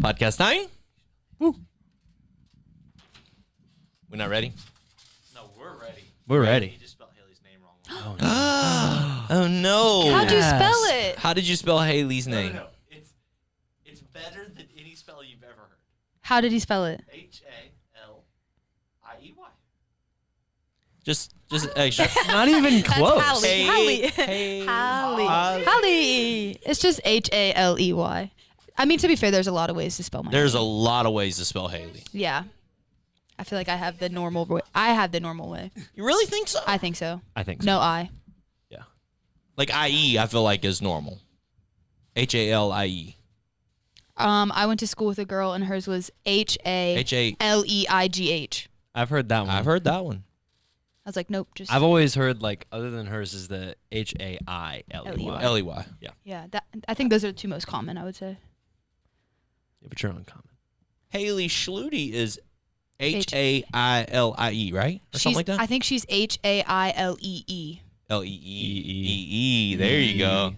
Podcast time. Woo. We're not ready? No, we're ready. We're ready. You just spelled Haley's name wrong. Oh no. How'd you spell it? How did you spell Haley's name? No. It's better than any spell you've ever heard. How did he spell it? Haliey. Just extra. Not even That's close. Hallie. Hey, Hallie. It's just Haley. I mean, to be fair, there's a lot of ways to spell my There's a name. lot of ways to spell Haley. Yeah. I feel like I have the normal way. I have the normal way. You really think so? I think so. I think so. No I. Yeah. Like IE, I feel like is normal. HALIE. I went to school with a girl and hers was HALEIGH. I've heard that one. I've heard that one. I was like, nope, just I've always heard, like, other than hers is the HAILEY. LEY. Yeah. yeah. I think those are the two most common. I would say. Yeah, but you're uncommon. Haley Schluty is HAILIE, right? Or something like that? I think she's HAILEE. LEE. There you go.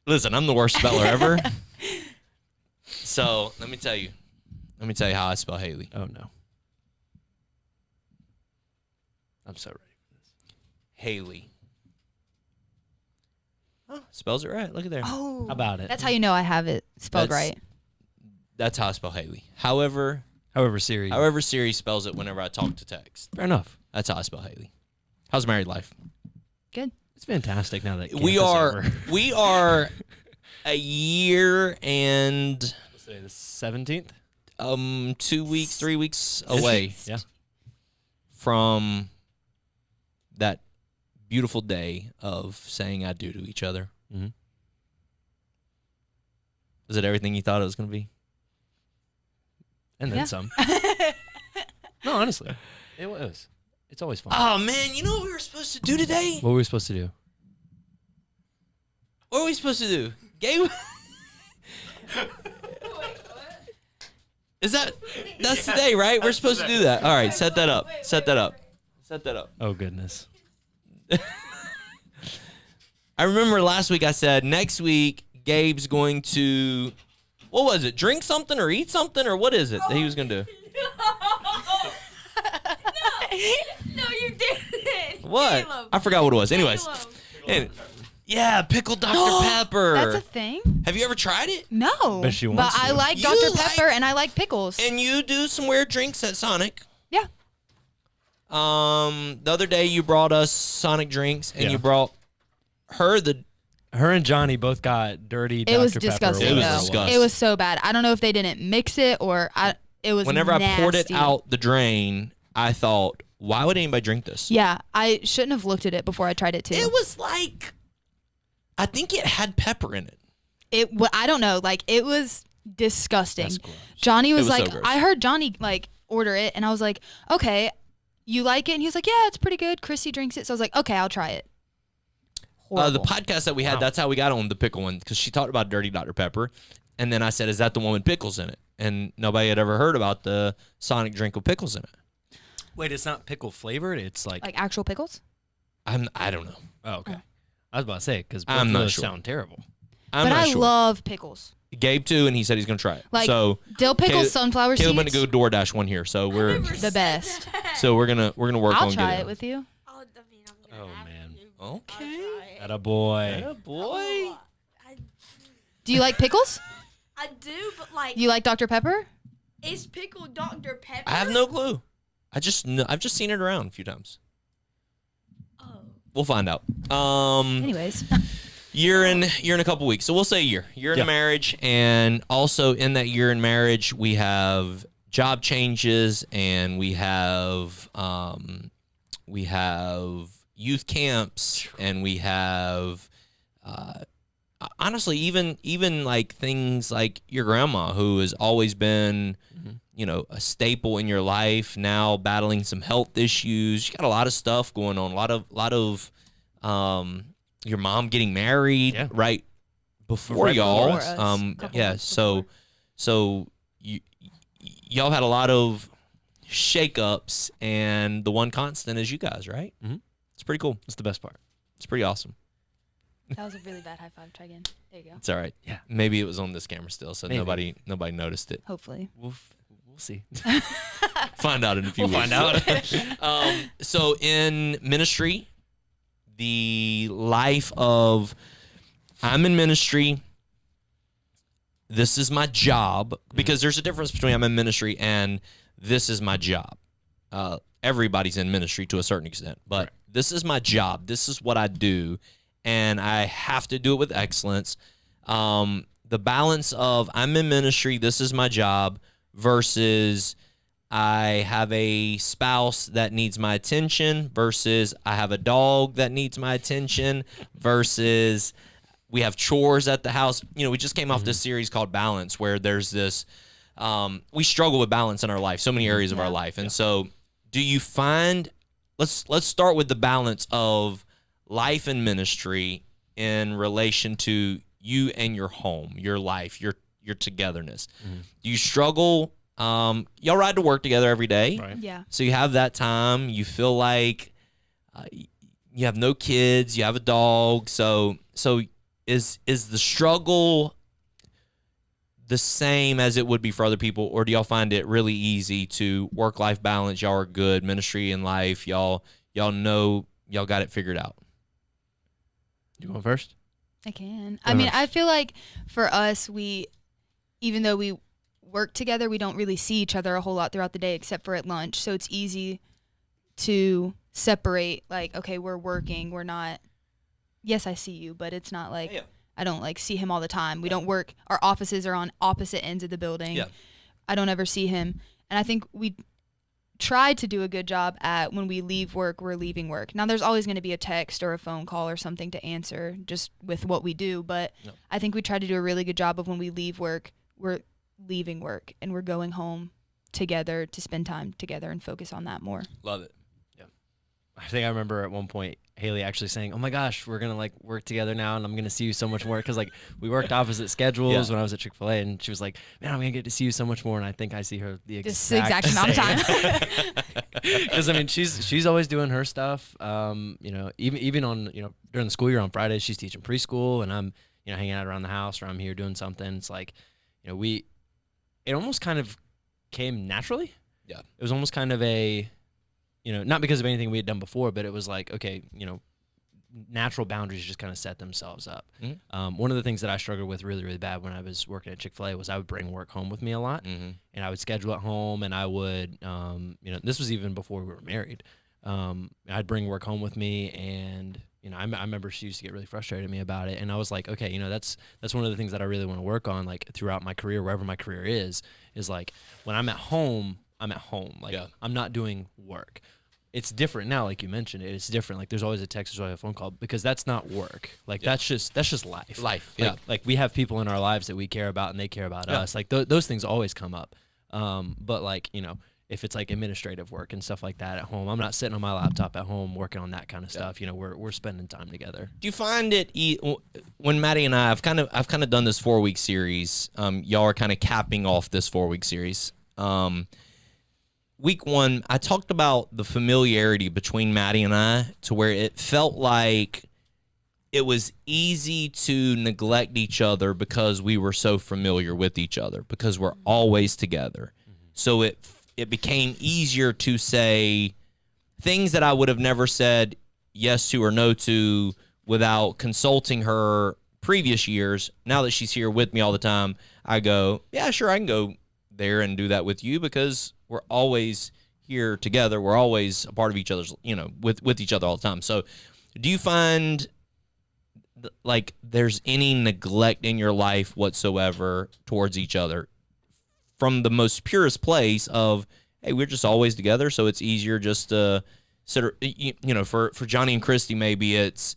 Listen, I'm the worst speller ever. So let me tell you how I spell Haley. Oh, no. I'm so ready for this. Haley. Oh, spells it right. Look at there. Oh, How about it? that's how you know I have it spelled That's- right. That's how I spell Haley. However Siri. spells it whenever I talk to text. Fair enough. That's how I spell Haley. How's married life? Good. It's fantastic now that We camp is are over. we are a year and What's today, the 17th? 2 weeks, 3 weeks away Yeah. from that beautiful day of saying I do to each other. Mhm. Is it everything you thought it was going to be? And then Yeah. some. No, honestly. It was. It's always fun. Oh man, you know what we were supposed to do today? What were we supposed to do? What are we supposed to do? Gabe? That's today, right? We're supposed to do that. All right, set that up. Set that up. Oh, goodness. I remember last week I said next week Gabe's going to, what was it? Drink something or eat something or what is it that he was going to do? No, you didn't. What? Caleb. I forgot what it was. Anyways. Caleb. And- yeah, pickled Dr. Pepper. That's a thing? Have you ever tried it? No. Bet she wants but I to. like You Dr. like- Pepper and I like pickles. And you do some weird drinks at Sonic. Yeah. The other day you brought us Sonic drinks and Yeah. you brought her the Her and Johnny both got dirty Dr. It was Pepper. disgusting. It was though. disgusting. It was so bad. I don't know if they didn't mix it or it was whenever I poured it nasty. out the drain, I thought, why would anybody drink this? Yeah, I shouldn't have looked at it before I tried it too. It was like, I think it had pepper in it. I don't know. Like it was disgusting. That's gross. Johnny was was so like, gross. I heard Johnny like order it, and I was like, okay, you like it? And he was like, yeah, it's pretty good. Chrissy drinks it, so I was like, okay, I'll try it. The Horrible. podcast that we had, Wow. that's how we got on the pickle one, because she talked about dirty Dr. Pepper. And then I said, is that the one with pickles in it? And nobody had ever heard about the Sonic drink with pickles in it. Wait, it's not pickle flavored? It's like actual pickles? I don't know. oh, okay. I was about to say, because both I'm of not those sure. sound terrible. I'm But not I sure. love pickles. Gabe too, and he said he's going to try it. Like so dill pickles, Caleb- sunflower Caleb seeds. went to go DoorDash one here, so we're The best. we're gonna work I'll on try getting it with you. I'm gonna Oh, have man. to. Okay. Atta boy. Yeah, boy. I Do you like pickles? do, but like, You like Dr. Pepper? is pickled Dr. Pepper? I have no clue. I've just seen it around a few times. Oh. We'll find out. Anyways. Year in a couple weeks, so we'll say a year in Yeah. a marriage, and also in that year in marriage we have job changes, and we have youth camps, and we have honestly even like things like your grandma, who has always been a staple in your life, now battling some health issues. You got a lot of stuff going on, a lot of your mom getting married Yeah. right before Right y'all. before us. Couple Yeah, months so y'all had a lot of shakeups, and the one constant is you guys, right? Mhm. It's pretty cool. That's the best part. It's pretty awesome. That was a really bad high five. Try again. There you go. It's all right. Yeah. Maybe it was on this camera still, so Maybe. nobody noticed it. Hopefully. We'll see. Find out in a few We'll weeks. find out. So in ministry, the life of I'm in ministry. This is my job, because there's a difference between I'm in ministry and this is my job. Everybody's in ministry to a certain extent, but Right. this is my job. This is what I do, and I have to do it with excellence. The balance of I'm in ministry, this is my job, versus I have a spouse that needs my attention, versus I have a dog that needs my attention, versus we have chores at the house. You know, we just came off this series called Balance, where there's this, we struggle with balance in our life, so many areas of our life. And so do you find, let's start with the balance of life and ministry in relation to you and your home, your life, your togetherness. Do you struggle? Y'all ride to work together every day. Right. Yeah. So you have that time. You feel like you have no kids. You have a dog. So is the struggle the same as it would be for other people, or do y'all find it really easy to work-life balance? Y'all are good, ministry and life. Y'all know y'all got it figured out. You going first? I can. Go I mean, ahead. I feel like for us, even though we work together, we don't really see each other a whole lot throughout the day except for at lunch. So it's easy to separate, like, okay, we're working. We're not, yes, I see you, but it's not like I don't like see him all the time. We don't work. Our offices are on opposite ends of the building. Yeah. I don't ever see him. And I think we try to do a good job at when we leave work, we're leaving work. Now, there's always going to be a text or a phone call or something to answer just with what we do. But No. I think we try to do a really good job of when we leave work, we're leaving work and we're going home together to spend time together and focus on that more. Love it. I think I remember at one point Haley actually saying, "Oh my gosh, we're gonna like work together now, and I'm gonna see you so much more." Because like we worked opposite schedules when I was at Chick-fil-A, and she was like, "Man, I'm gonna get to see you so much more." And I think I see her the Just the exact amount of time. Because I mean, she's always doing her stuff. You know, even on during the school year on Fridays, she's teaching preschool, and I'm hanging out around the house, or I'm here doing something. It's like it almost kind of came naturally. Yeah. It was almost kind of a not because of anything we had done before, but it was like, okay, natural boundaries just kind of set themselves up. Mhm. One of the things that I struggled with really, really bad when I was working at Chick-fil-A was I would bring work home with me a lot, Mm-hmm. and I would schedule at home, and I would, this was even before we were married. I'd bring work home with me, and I remember she used to get really frustrated at me about it, and I was like, okay, that's one of the things that I really want to work on, like throughout my career, wherever my career is like when I'm at home, I'm at home. Like I'm not doing work. It's different now, like you mentioned. It's different. Like there's always a text, there's always a phone call, because that's not work. Like that's just life. Life. Like we have people in our lives that we care about, and they care about us. Like those things always come up. But like if it's like administrative work and stuff like that at home, I'm not sitting on my laptop at home working on that kind of stuff. We're spending time together. Do you find it when Maddie and I've kind of done this 4-week series? Y'all are kind of capping off this 4-week series. Week 1, I talked about the familiarity between Maddie and I, to where it felt like it was easy to neglect each other because we were so familiar with each other, because we're always together. So it became easier to say things that I would have never said yes to or no to without consulting her previous years. Now that she's here with me all the time, I go, yeah, sure, I can go there and do that with you, because we're always here together. We're always a part of each other's, with each other all the time. So do you find like there's any neglect in your life whatsoever towards each other, from the most purest place of, hey, we're just always together, so it's easier just to for Johnny and Christy, maybe it's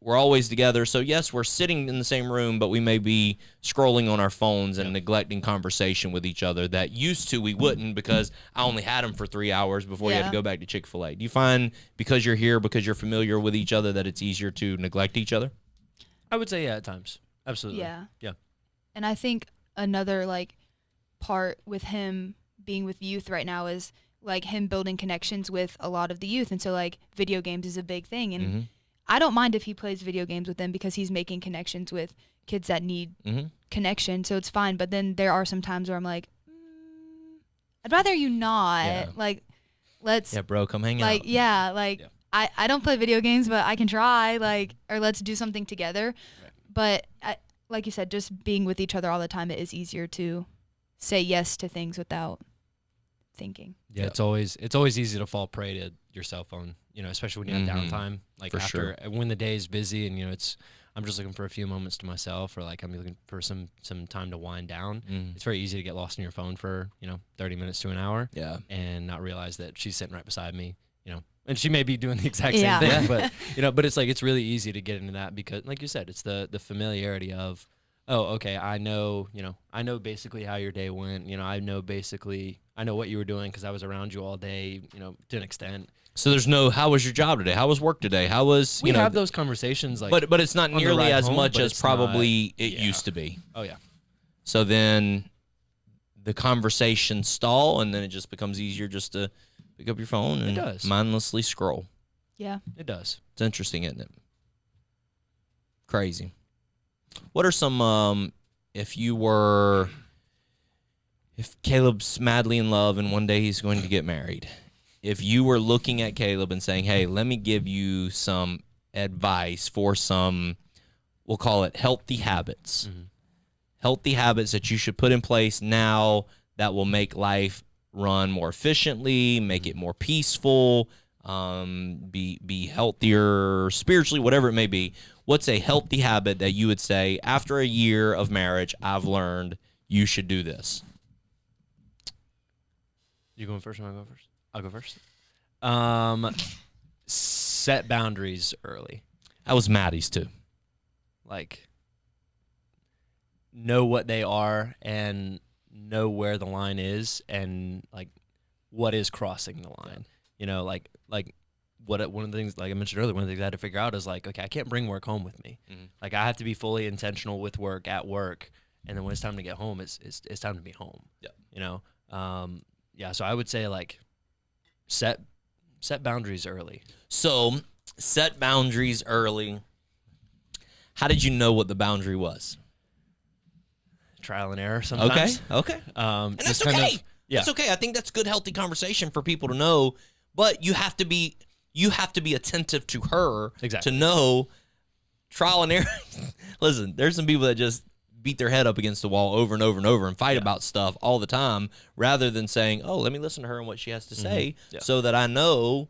we're always together, so yes, we're sitting in the same room, but we may be scrolling on our phones and neglecting conversation with each other that used to we wouldn't, because I only had them for 3 hours before you had to go back to Chick-fil-A. Do you find because you're here, because you're familiar with each other, that it's easier to neglect each other? I would say, yeah, at times. Absolutely. Yeah. And I think another like part with him being with youth right now is like him building connections with a lot of the youth. And so like video games is a big thing. And I don't mind if he plays video games with them because he's making connections with kids that need Mm-hmm. connection, so it's fine. But then there are some times where I'm like, I'd rather you not. Yeah. Like, let's Yeah, bro, come hang like out. yeah, like Yeah. I don't play video games, but I can try, like, or let's do something together. Right. But like you said, just being with each other all the time, it is easier to say yes to things without thinking. Yeah, Yeah. it's always easy to fall prey to your cell phone, especially when you have Mhm. downtime. Like For after when the day is busy and I'm just looking for a few moments to myself, or like I'm looking for some time to wind down. Mm. It's very easy to get lost in your phone for 30 minutes to an hour Yeah. and not realize that she's sitting right beside me, and she may be doing the exact Yeah. same thing, but but it's like it's really easy to get into that because, like you said, it's the familiarity of, oh, okay, I know basically how your day went. I know what you were doing because I was around you all day, to an extent. So there's no, how was your job today? How was work today? How was, We have those conversations, like, but it's not on the nearly ride as home, much but as it's probably not- it yeah. used to be. oh yeah, So then the conversation stall, and then it just becomes easier just to pick up your phone and does. mindlessly scroll. Yeah. it does. It's interesting, isn't it? Crazy. What are some, if Caleb's madly in love and one day he's going to get married, if you were looking at Caleb and saying, hey, let me give you some advice for some, we'll call it healthy habits, Mhm. healthy habits that you should put in place now that will make life run more efficiently, make it more peaceful, be healthier spiritually, whatever it may be. What's a healthy habit that you would say after a year of marriage, I've learned you should do this? You going first or am I going first? I'll go first. Set boundaries early. That was Maddie's too. Like, know what they are and know where the line is, and like what is crossing the line. Like one of the things, like I mentioned earlier, one of the things I had to figure out is like, okay, I can't bring work home with me. Mhm. Like I have to be fully intentional with work at work, and then when it's time to get home, it's time to be home. Yeah. Yeah. So I would say like set boundaries early. So set boundaries early. How did you know what the boundary was? Trial and error sometimes. Okay. And that's okay. Yeah. That's okay. I think that's good, healthy conversation for people to know. But you have to be attentive to her Exactly. to know trial and error. Listen, there's some people that just beat their head up against the wall over and over and over and fight about stuff all the time, rather than saying, "Oh, let me listen to her and what she has to say, Yeah. so that I know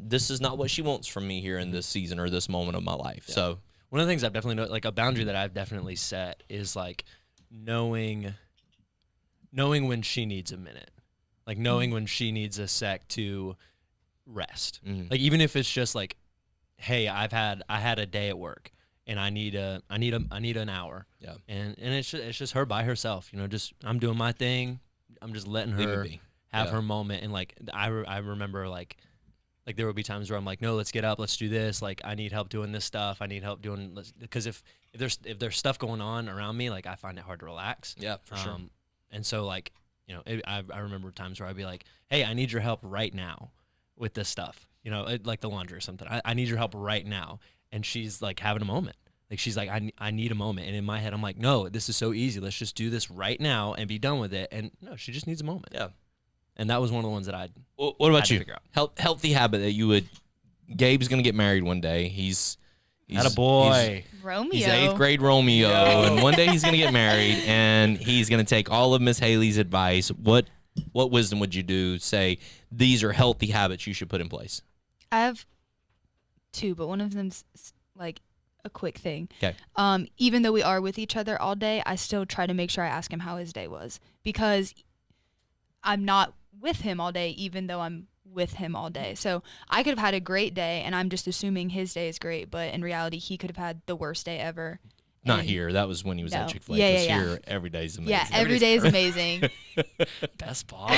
this is not what she wants from me here in this season or this moment of my life." Yeah. So One of the things I've definitely like a boundary that I've definitely set is like knowing when she needs a minute, like knowing when she needs a sec to rest. Mhm. Like even if it's just like, hey, I had a day at work and I need an hour. Yeah. And it's just her by herself. Just I'm doing my thing. I'm just letting leave it her be. have Yeah. her moment. And like I remember like there would be times where I'm like, no, let's get up, let's do this. Like I need help doing this stuff. I need help doing, because if there's stuff going on around me, like I find it hard to relax. Yeah, for sure. And so like, I remember times where I'd be like, hey, I need your help right now with this stuff. Like the laundry or something. I need your help right now. And she's like having a moment. Like she's like, I need a moment. And in my head, I'm like, no, this is so easy. Let's just do this right now and be done with it. And no, she just needs a moment. Yeah. And that was one of the ones that I What had about to you? figure out. Healthy habit that you would. Gabe's gonna get married one day. He's Had a boy. Romeo. He's 8th grade Romeo, and one day he's gonna get married, and he's gonna take all of Miss Haley's advice. What wisdom would you do? Say these are healthy habits you should put in place. I have two, but one of them's like a quick thing. Okay. Even though we are with each other all day, I still try to make sure I ask him how his day was, because I'm not with him all day, even though I'm with him all day. So I could have had a great day, and I'm just assuming his day is great, but in reality, he could have had the worst day ever. Not And- here. That was when he was No. at Chick-fil-A. Yeah, 'Cause yeah, yeah. Here, every day's amazing. Yeah, every day is amazing. Best boss.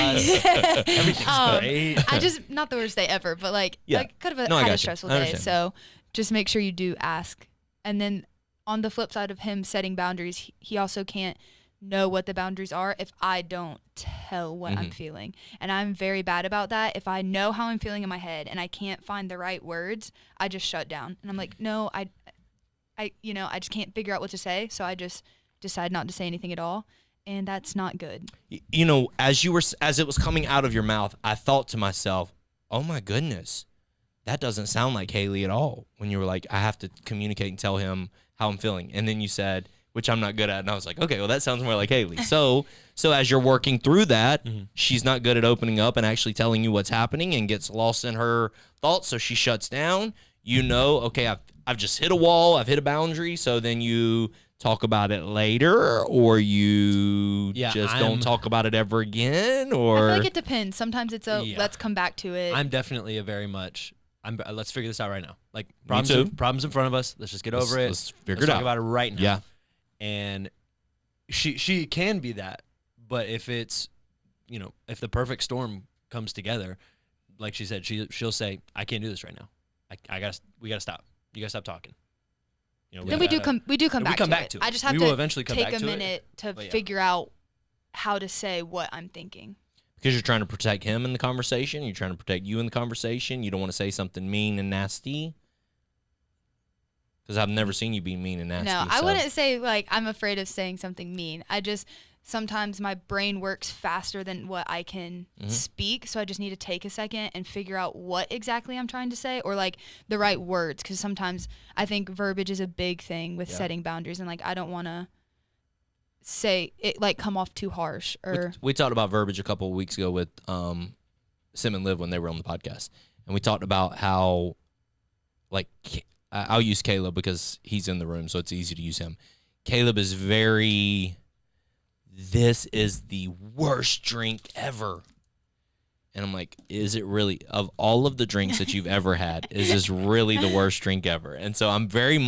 Everything's great. I just, not the worst day ever, but like, Yeah. like could have No, I had got a you. stressful I day. understand. So just make sure you do ask. And then on the flip side of him setting boundaries, he also can't know what the boundaries are if I don't tell what I'm feeling. And I'm very bad about that. If I know how I'm feeling in my head and I can't find the right words, I just shut down. And I'm like, no, I just can't figure out what to say. So I just decide not to say anything at all. And that's not good. You know, as it was coming out of your mouth, I thought to myself, oh my goodness, that doesn't sound like Haley at all. When you were like, I have to communicate and tell him how I'm feeling. And then you said, which I'm not good at. And I was like, okay, well, that sounds more like Haley. So as you're working through that, she's not good at opening up and actually telling you what's happening and gets lost in her thoughts. So she shuts down. You know, okay, I've just hit a wall. I've hit a boundary. So then you talk about it later, or you don't talk about it ever again, or I feel like it depends. Sometimes it's let's come back to it. I'm definitely a very much. Let's figure this out right now. Like Me too. problems in front of us. Let's just get over it. Let's figure Let's it talk out. about it right now. Yeah. And she can be that, but if it's, if the perfect storm comes together, like she said, she'll say, I can't do this right now. We gotta stop. You gotta stop talking. Then we do come back to it. I just have we to will eventually come take back a to minute to But yeah. figure out how to say what I'm thinking. Because you're trying to protect him in the conversation. You're trying to protect you in the conversation. You don't want to say something mean and nasty. Because I've never seen you be mean and nasty. No, I so- wouldn't say like I'm afraid of saying something mean. I just sometimes my brain works faster than what I can speak, so I just need to take a second and figure out what exactly I'm trying to say, or like the right words, because sometimes I think verbiage is a big thing with setting boundaries, and like I don't want to say it like come off too harsh or We talked about verbiage a couple of weeks ago with Sim and Liv when they were on the podcast, and we talked about how, like, I'll use Caleb because he's in the room, so it's easy to use him. Caleb is very, this is the worst drink ever. And I'm like, is it really? Of all of the drinks that you've ever had, is this really the worst drink ever? And so I'm very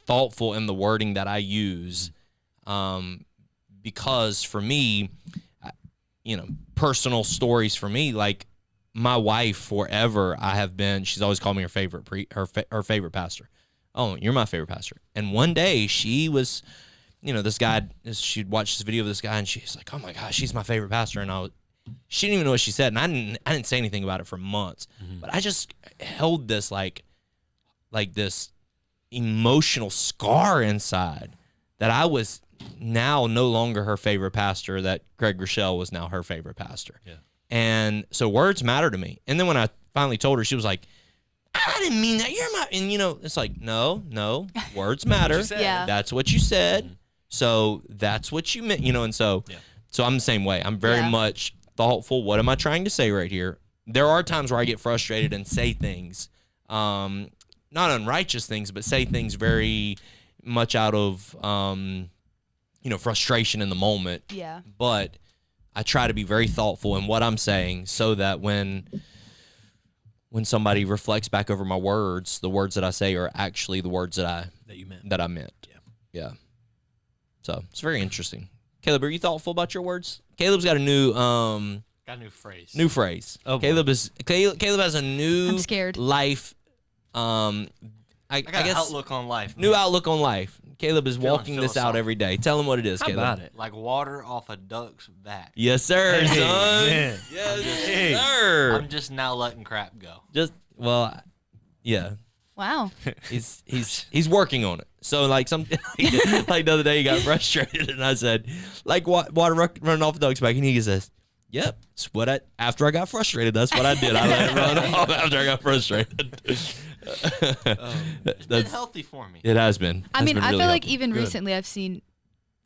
thoughtful in the wording that I use, because for me, personal stories for me, like my wife forever, she's always called me her favorite her favorite pastor. Oh, you're my favorite pastor. And one day she was, this guy, she'd watched this video of this guy and she's like, oh my gosh, she's my favorite pastor. And she didn't even know what she said. And I didn't say anything about it for months, but I just held this like this emotional scar inside that I was now no longer her favorite pastor, that Greg Rochelle was now her favorite pastor. Yeah. And so words matter to me. And then when I finally told her, she was like, I didn't mean that. You're my, and it's like, no, words matter. Yeah. That's what you said. So that's what you meant, and so I'm the same way. I'm very much thoughtful. What am I trying to say right here? There are times where I get frustrated and say things, not unrighteous things, but say things very much out of, frustration in the moment. yeah. But I try to be very thoughtful in what I'm saying so that when somebody reflects back over my words, the words that I say are actually the words that you meant. That I meant. Yeah. So it's very interesting. Caleb, are you thoughtful about your words? Caleb's got a new Got a new phrase. new phrase. Oh, boy. Caleb has a new I'm scared. life. I got I an guess outlook on life. new man. outlook on life. Caleb is walking this out every day. Tell him what it is, How Caleb. about it? Like water off a duck's back. Yes, sir, Hey, son. man. Yes, sir. I'm just now letting crap go. Yeah. Wow. He's working on it. So like like the other day he got frustrated and I said, like water running off the dog's back, and he says, yep, it's what after I got frustrated, that's what I did. I let it run off after I got frustrated. It's been healthy for me. It has been. I Has mean, been I really feel like helpful. even recently I've seen,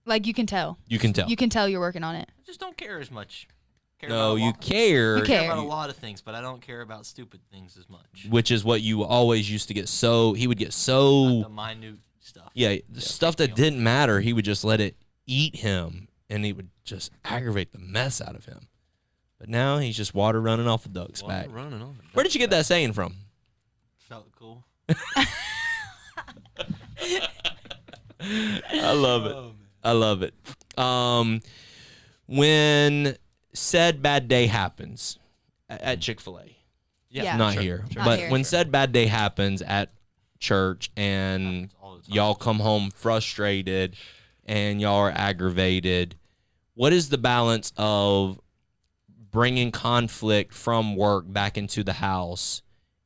like you can tell. You can tell. You can tell you're working on it. I just don't care as much. Care No, about a you lot- care. You I care care. about a lot of things, but I don't care about stupid things as much. Which is what you always used to get. He would get The so minute stuff. the stuff that didn't matter, he would just let it eat him, and he would just aggravate the mess out of him. But now he's just water running off a duck's back. Running on. Where did you get that saying from? Felt cool. I love it. I love it. When said bad day happens at Chick-fil-A, Yeah. not sure, here, sure. but Not here. when said bad day happens at church and All the time. y'all come home frustrated, and y'all are aggravated, what is the balance of bringing conflict from work back into the house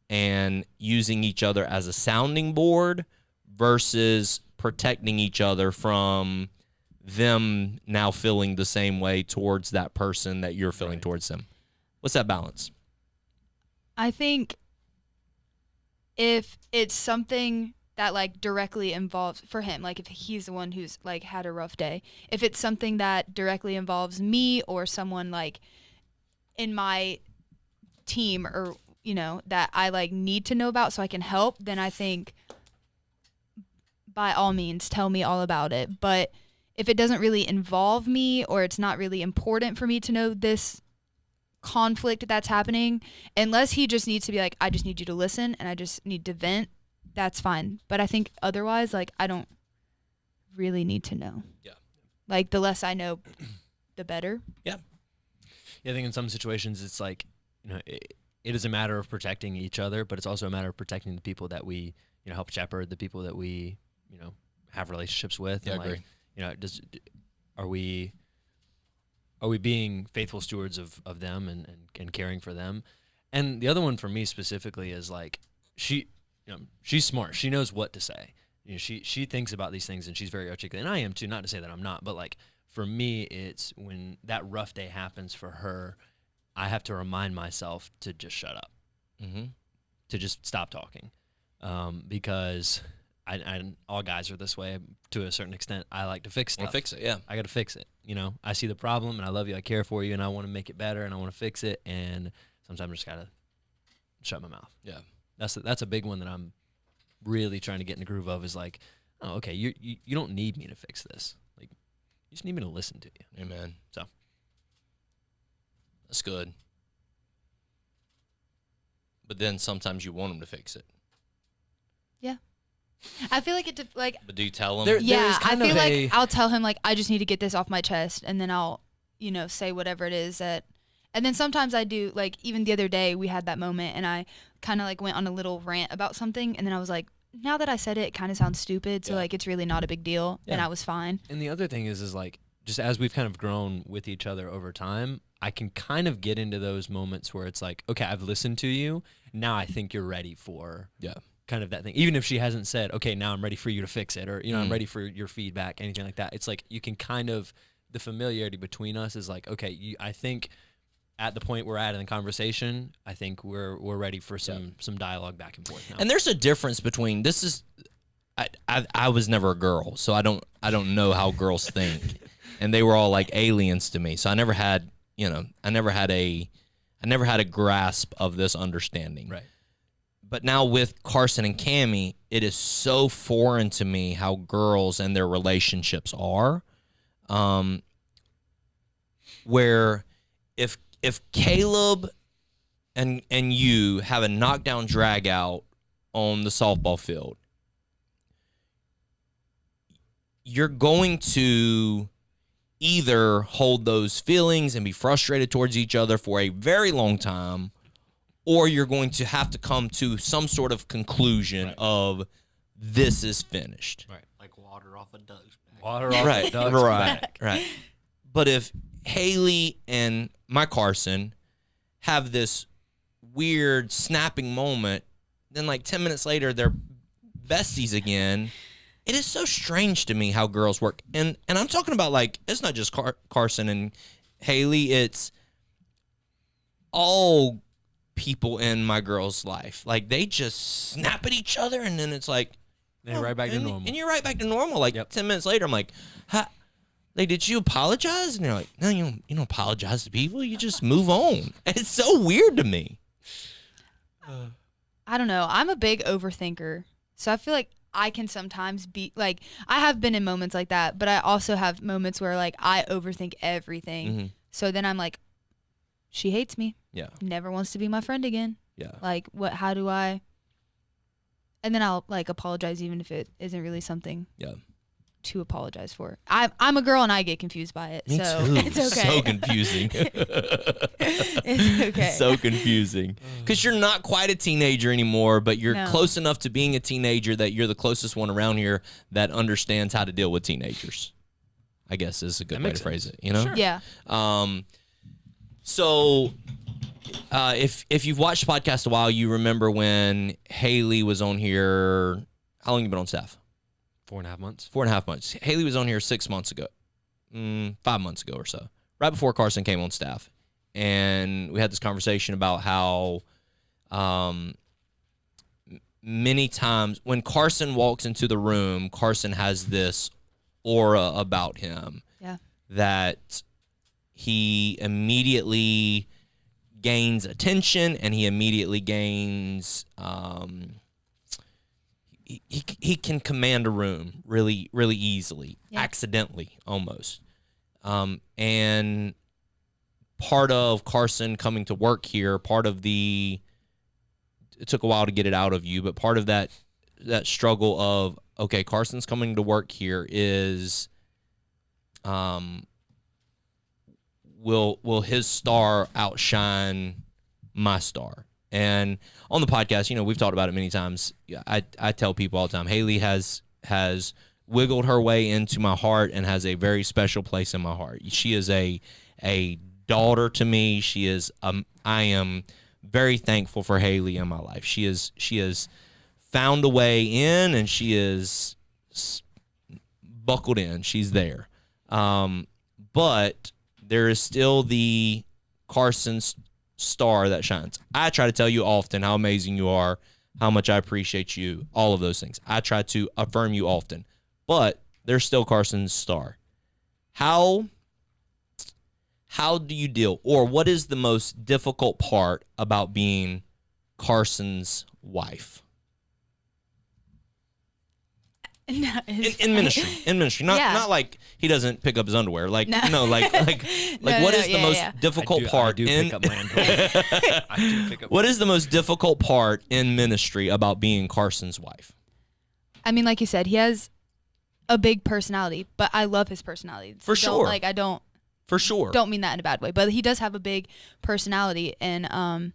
and using each other as a sounding board versus protecting each other from them now feeling the same way towards that person that you're feeling towards them? What's that balance? I think if it's something that like directly involves for him, like if he's the one who's like had a rough day, if it's something that directly involves me or someone like in my team or that I like need to know about so I can help, then I think by all means tell me all about it. But if it doesn't really involve me or it's not really important for me to know this conflict that's happening, unless he just needs to be like, I just need you to listen and I just need to vent, that's fine. But I think otherwise, like, I don't really need to know. Yeah. Like, the less I know, the better. Yeah, I think in some situations it's like, it is a matter of protecting each other, but it's also a matter of protecting the people that we, help shepherd, the people that we, have relationships with. Yeah, and I agree. Are we being faithful stewards of them and caring for them? And the other one for me specifically is like she's smart. She knows what to say. She thinks about these things and she's very articulate. And I am too, not to say that I'm not, but like for me, it's when that rough day happens for her, I have to remind myself to just shut up, to just stop talking, because I all guys are this way to a certain extent. I like to fix stuff. Fix it, yeah. I got to fix it. I see the problem and I love you. I care for you and I want to make it better and I want to fix it. And sometimes I just got to shut my mouth. Yeah. That's a big one that I'm really trying to get in the groove of, is like, oh, okay, you don't need me to fix this. Like, you just need me to listen to you. Amen. So that's good. But then sometimes you want them to fix it. Yeah. I feel like But do you tell them? There yeah, is I kind feel of like I'll tell him like, I just need to get this off my chest, and then I'll, say whatever it is that, and then sometimes I do, like even the other day we had that moment and I kind of like went on a little rant about something, and then I was like, now that I said it kind of sounds stupid, so Yeah. like it's really not a big deal, and Yeah. I was fine. And the other thing is like, just as we've kind of grown with each other over time, I can kind of get into those moments where it's like, okay, I've listened to you. Now I think you're ready for kind of that thing. Even if she hasn't said, okay, now I'm ready for you to fix it, or, I'm ready for your feedback, anything like that. It's like, you can kind of, the familiarity between us is like, okay, I think at the point we're at in the conversation, I think we're ready for some dialogue back and forth now. And there's a difference between I was never a girl, so I don't know how girls think. And they were all like aliens to me. So I never had a grasp of this understanding. Right. But now with Carson and Cammie, it is so foreign to me how girls and their relationships are. Where if Caleb and you have a knockdown drag out on the softball field, you're going to either hold those feelings and be frustrated towards each other for a very long time, or you're going to have to come to some sort of conclusion of this is finished. Right. Like water off a duck's back. Water off Right, the duck's right, back. right. But if Haley and my Carson have this weird snapping moment, then like 10 minutes later they're besties again. It is so strange to me how girls work. And I'm talking about, like, it's not just Carson and Haley. It's all people in my girl's life. Like, they just snap at each other, and then it's like... And right back to and, normal. And you're right back to normal. Like, Yep. 10 minutes later, I'm like, like, did you apologize? And they're like, no, you don't apologize to people. You just move on. And it's so weird to me. I don't know. I'm a big overthinker, so I feel like I can sometimes be like, I have been in moments like that, but I also have moments where like I overthink everything. Mhm. So then I'm like, she hates me. Yeah. Never wants to be my friend again. Yeah. Like, how do I? And then I'll like apologize even if it isn't really something Yeah. to apologize for. I'm a girl and I get confused by it. Me so too. it's okay. So confusing. It's okay. So confusing. Because you're not quite a teenager anymore, but you're No. close enough to being a teenager that you're the closest one around here that understands how to deal with teenagers. I guess is a good That way to makes phrase sense. it. You know. Sure. Yeah. So, if you've watched the podcast a while, you remember when Haley was on here. How long you been on staff? 4.5 months. 4.5 months. Haley was on here 6 months ago, 5 months ago or so, right before Carson came on staff, and we had this conversation about how, many times when Carson walks into the room, Carson has this aura about him. Yeah. That he immediately gains attention, and he immediately gains he can command a room really easily, Yeah. accidentally almost. And part of Carson coming to work here, part of it took a while to get it out of you, but part of that struggle of, okay, Carson's coming to work here is will his star outshine my star? And on the podcast, we've talked about it many times. I tell people all the time, Haley has wiggled her way into my heart and has a very special place in my heart. She is a daughter to me. She is I am very thankful for Haley in my life. She has found a way in, and she is buckled in. She's there. But there is still the Carson star that shines. I try to tell you often how amazing you are, how much I appreciate you, all of those things. I try to affirm you often, but there's still Carson's star. How do you deal, or what is the most difficult part about being Carson's wife? No, In ministry, not like he doesn't pick up his underwear, like No. no, like what is the most difficult part in? Pick up my underwear. I do pick up. What is the most difficult part in ministry about being Carson's wife? I mean, like you said, he has a big personality, but I love his personality. For sure. I don't For sure. mean that in a bad way, but he does have a big personality, and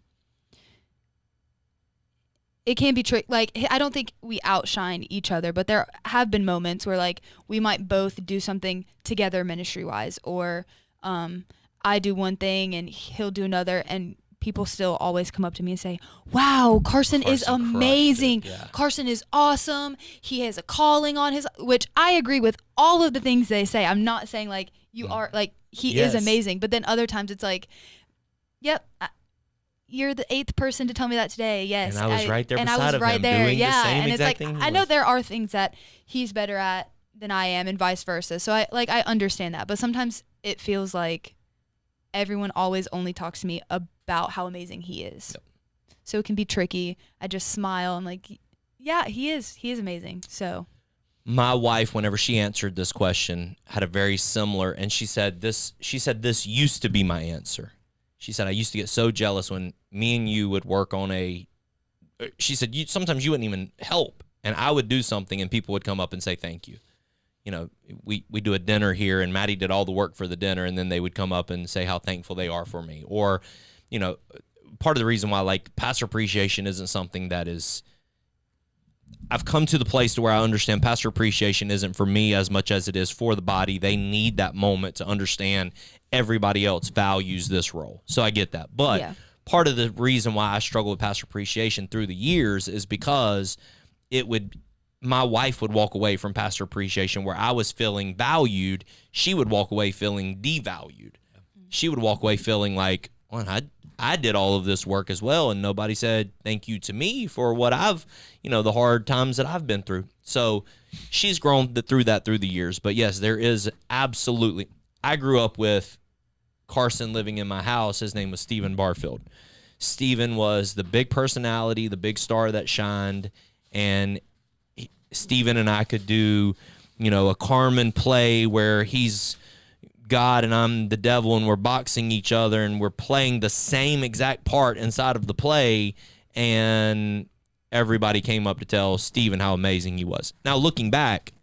it can be tricky. Like, I don't think we outshine each other, but there have been moments where, like, we might both do something together ministry wise, or I do one thing and he'll do another, and people still always come up to me and say, wow, Carson is Carson crushed it, amazing. yeah. Carson is awesome. He has a calling on his, which I agree with all of the things they say. I'm not saying like you are, like, he is Yes. amazing. But then other times it's like, yep, you're the 8th person to tell me that today. Yes. And I was right there and I beside was of right him there. doing the Yeah. same And it's exact like, thing he I know was. there are things that he's better at than I am, and vice versa. So I understand that. But sometimes it feels like everyone always only talks to me about how amazing he is. Yep. So it can be tricky. I just smile. I'm like, yeah, he is amazing. So My wife, whenever she answered this question, had a very similar, and she said this used to be my answer. She said, I used to get so jealous when me and you would work on she said, sometimes you wouldn't even help, and I would do something and people would come up and say thank you. We do a dinner here, and Maddie did all the work for the dinner, and then they would come up and say how thankful they are for me. Or, part of the reason why, like, pastor appreciation isn't something that is, I've come to the place to where I understand pastor appreciation isn't for me as much as it is for the body. They need that moment to understand everybody else values this role. So I get that. But Yeah. part of the reason why I struggle with pastor appreciation through the years is because my wife would walk away from pastor appreciation where I was feeling valued. She would walk away feeling devalued. She would walk away feeling like, well, I did all of this work as well, and nobody said thank you to me for what I've, the hard times that I've been through. So she's grown through the years. But yes, there is absolutely. I grew up with Carson living in my house. His name was Stephen Barfield. Stephen was the big personality, the big star that shined, and Stephen and I could do, a Carmen play where he's God and I'm the devil, and we're boxing each other, and we're playing the same exact part inside of the play, and everybody came up to tell Stephen how amazing he was. Now, looking back,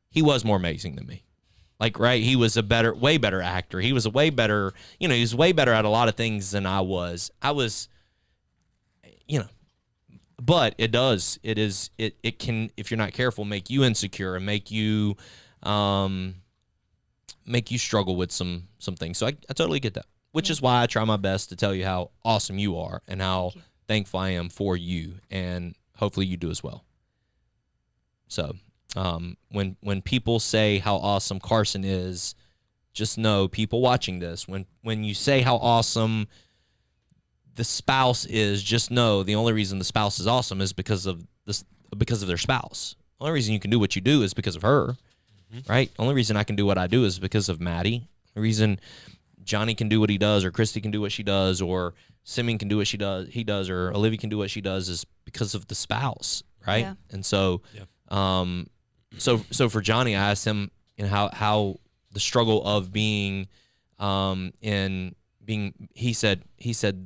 he was more amazing than me. Like, right, he was way better actor. He was a way better, he was way better at a lot of things than I was. But it can, if you're not careful, make you insecure and make you make you struggle with some things. So I totally get that, which is why I try my best to tell you how awesome you are and how thankful I am for you, and hopefully you do as well. So when people say how awesome Carson is, just know, people watching this, when you say how awesome the spouse is, just know the only reason the spouse is awesome is because of their spouse. The only reason you can do what you do is because of her, right? The only reason I can do what I do is because of Maddie. The reason Johnny can do what he does, or Christy can do what she does, or Simeon can do what he does, or Olivia can do what she does, is because of the spouse, right? Yeah. And so, so for Johnny, I asked him, how the struggle of being, he said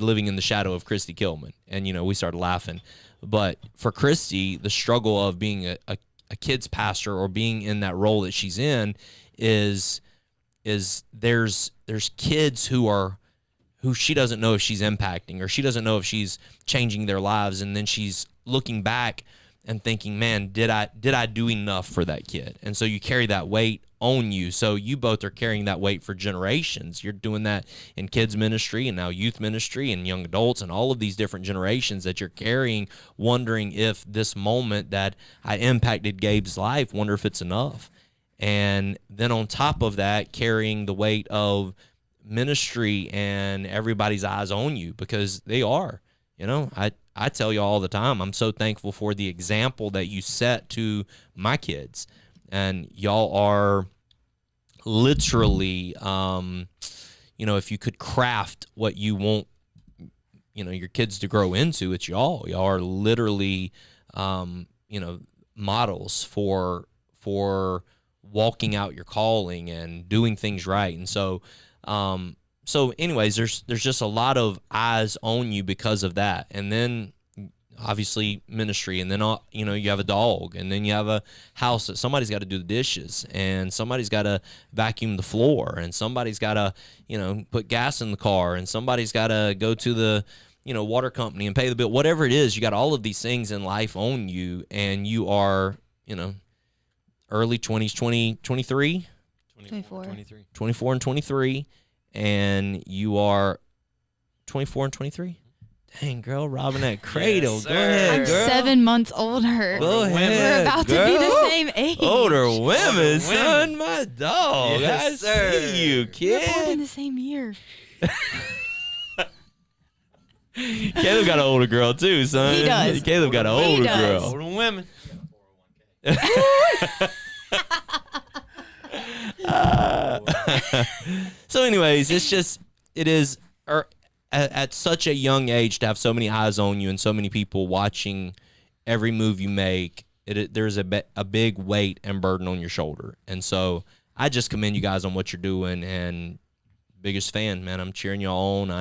living in the shadow of Christy Kilman, and we started laughing. But for Christy, the struggle of being a kids pastor, or being in that role that she's in, is there's kids who she doesn't know if she's impacting, or she doesn't know if she's changing their lives, and then she's looking back and thinking, man, did I do enough for that kid? And so you carry that weight on you. So you both are carrying that weight for generations. You're doing that in kids ministry, and now youth ministry, and young adults, and all of these different generations that you're carrying, wondering if this moment that I impacted Gabe's life, wonder if it's enough. And then on top of that, carrying the weight of ministry and everybody's eyes on you, because they are. I tell you all the time, I'm so thankful for the example that you set to my kids. And y'all are literally, if you could craft what you want, your kids to grow into, it's y'all. Y'all are literally, models for walking out your calling and doing things right. And so, anyways, there's just a lot of eyes on you because of that. And then obviously ministry, and then you have a dog, and then you have a house that somebody's got to do the dishes, and somebody's got to vacuum the floor, and somebody's got to put gas in the car, and somebody's got to go to the water company and pay the bill. Whatever it is, you got all of these things in life on you, and you are early 20s, 23 24 and 23, and you are 24 and 23. Dang, girl, robbing that cradle. Yes, go ahead, I'm girl. 7 months older. Go ahead, We're about girl. to be the same age. Older women, son. My dog. Yes, I sir. see you, We're born in kid. the same year. Caleb got an older girl, too, son. He does. Caleb got an He older does. girl. Older women. So anyways, it is at such a young age to have so many eyes on you and so many people watching every move you make. There's a big weight and burden on your shoulder. And so I just commend you guys on what you're doing, and biggest fan, man. I'm cheering y'all on.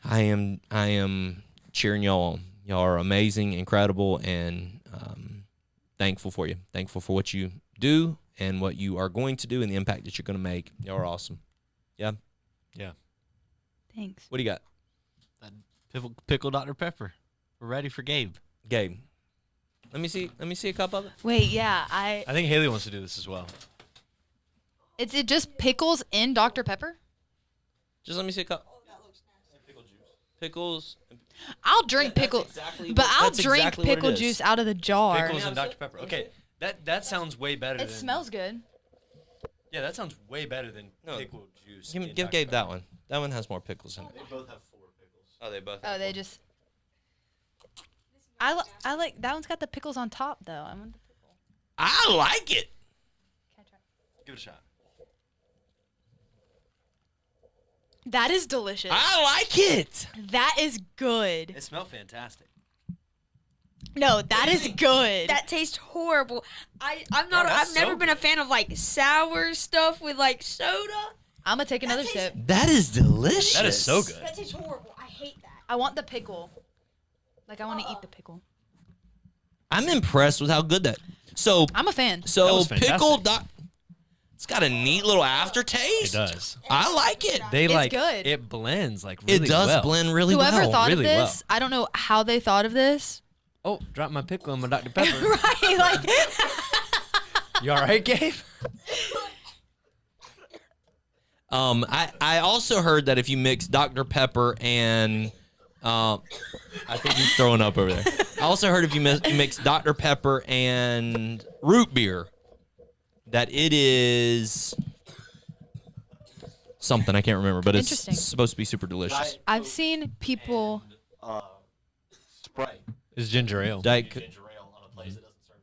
I am cheering y'all on. Y'all are amazing, incredible, and thankful for you. Thankful for what you do and what you are going to do and the impact that you're going to make. Y'all are awesome. Yeah. Yeah. Thanks. What do you got? Pickle Dr. Pepper. We're ready for Gabe. Gabe. Let me see a cup of it. Wait, yeah, I think Haley wants to do this as well. Is it just pickles in Dr. Pepper? Just let me see a cup. Pickles. I'll drink pickle, but I'll drink pickle juice out of the jar. Pickles and Dr. Pepper. Okay, that sounds way better. It smells good. Yeah, that sounds way better than pickle juice. Give in Gabe Dr. that one. That one has more pickles in it. They both have 4 pickles. Oh, they both. Oh, they just. I like that one's got the pickles on top though. I want the pickle. I like it. Can I try? Give it a shot. That is delicious. I like it. That is good. It smelled fantastic. No, that is good. That tastes horrible. I've that's never so been a fan of like sour stuff with like soda. I'm gonna take another tastes- sip. That is delicious. That is so good. That tastes horrible. I hate that. I want the pickle. Like I want to eat the pickle. I'm impressed with how good that. So I'm a fan. That so was fantastic. pickle it's got a neat little aftertaste. It does. I like it. They It's like good. it blends like really It does well. blend really Whoever well. thought really of this, I don't know how they thought of this. Oh, drop my pickle and my Dr. Pepper. Right, like You all right, Gabe? I also heard that if you mix Dr. Pepper and I think he's throwing up over there. I also heard if you mix Dr. Pepper and root beer, that it is something I can't remember, but it's Interesting. supposed to be super delicious. I've seen people. Sprite. It's ginger ale. Diet Ginger ale on a place that doesn't serve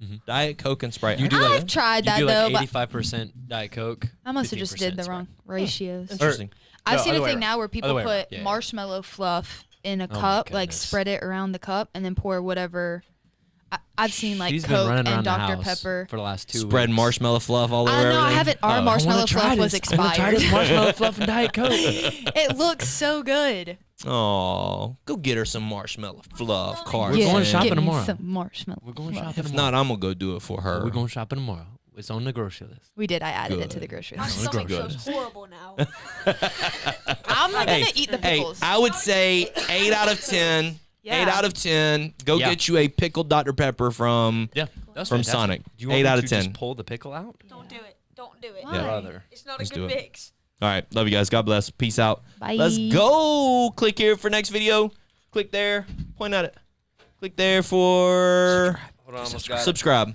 ginger ale. Diet Coke and Sprite. You do I've like tried you that do though, like but 85% Diet Coke. I must have just did 15% the Sprite. wrong ratios. Interesting. I've No, seen a other way thing now where people way around. put Yeah, yeah. marshmallow fluff in a Oh my cup, like goodness. spread it around the cup, and then pour whatever. I've seen like She's been Coke running around and the Dr. house Pepper. for the last 2 Spread weeks. marshmallow fluff all over I don't know. I everything. haven't. Our I marshmallow wanna try fluff was this. I wanna try expired. this marshmallow fluff and Diet Coke. It looks so good. Oh, go get her some marshmallow fluff, Carson. We're going shopping get me tomorrow. some marshmallow. We're going fluff. shopping If tomorrow. not, I'm gonna go do it for her. We're going shopping tomorrow. It's on the grocery list. We did. I added it to Good. the grocery My list. Sounds stomach good. feels horrible now. I'm not Hey, gonna eat the pickles. I would say 8 out of 10. Yeah. 8 out of 10. Go Yeah. get you a pickled Dr. Pepper from. Yeah, that's From fantastic. Sonic. Do you want 8 me out to of 10. Just pull the pickle out. Don't do it. Don't do it. Why? Yeah. Brother. It's not Let's a do good it. mix. All right. Love you guys. God bless. Peace out. Bye. Let's go. Click here for next video. Click there. Point at it. Click there for Hold on, almost got it. subscribe.